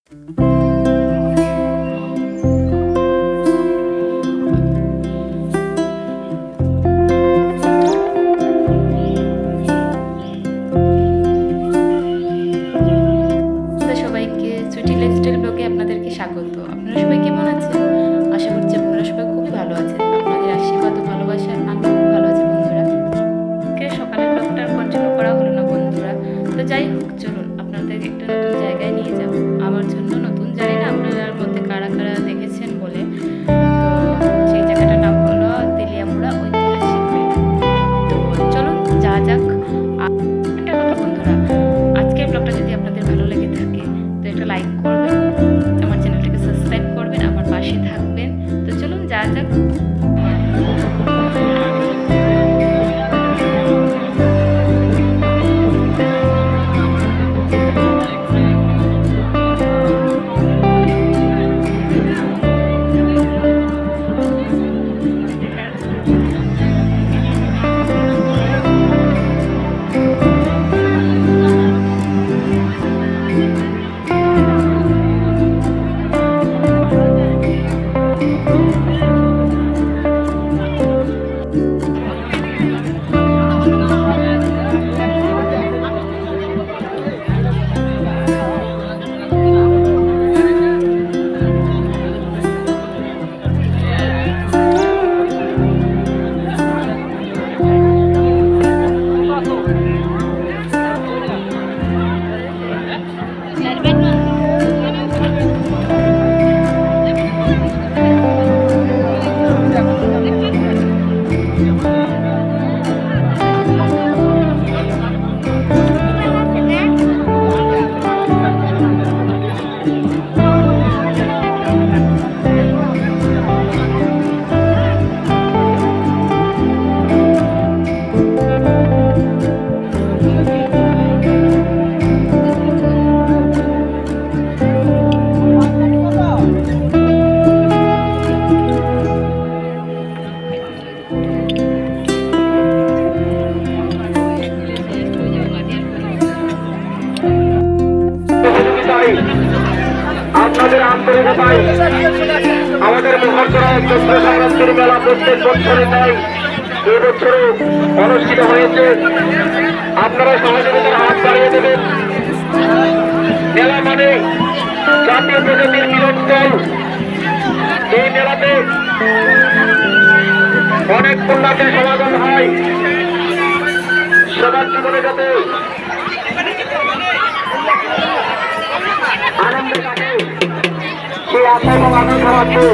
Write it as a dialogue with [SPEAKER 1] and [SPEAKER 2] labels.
[SPEAKER 1] সবাইকে সুইটি লাইফস্টাইল ব্লগে আপনাদেরকে স্বাগত। আপনারা সবাই কেমন আছেন? আশা করছি আপনারা সবাই খুবই ভালো আছেন। আপনাদের আশীর্বাদ ও ভালোবাসায় আমি খুব ভালো আছি বন্ধুরা। সকালের ব্লগটা কন্টিনিউ করা হলো না বন্ধুরা, তো যাই হোক চলুন আপনাদের একটা নতুন জায়গায় নিয়ে যাব। আমার জন্য নতুন, জানি না আপনার মধ্যে কারা কারা দেখেছেন বলে। তো সেই জায়গাটার নাম হলো তেলিয়ামুড়া ঐতিহাসিক মেলা। তো চলুন যা যাক। একটা কথা বন্ধুরা, আজকের ব্লগটা যদি আপনাদের ভালো লেগে থাকে তো একটা লাইক করবেন, আমার চ্যানেলটাকে সাবস্ক্রাইব করবেন, আমার পাশে থাকবেন। তো চলুন যা যাক।
[SPEAKER 2] আপনাদের আন্তরিকতায় আমাদের মুখরচড়ায় চৈত্র সংক্রান্তির মেলা প্রত্যেক বছরে নেয় এবছরও অনুষ্ঠিত হয়েছে। আপনারা সহযোগিতার হাত বাড়িয়ে দেবেন। মেলা মানে জাতীয় প্রজাতির মিলনস্থল। এই মেলাতে অনেক পুণ্যার্থীর সমাগম হয়। সবার জীবনে যাতে আনন্দে কাটে সেই আশা এবং আকাঙ্ক্ষা রাখবো।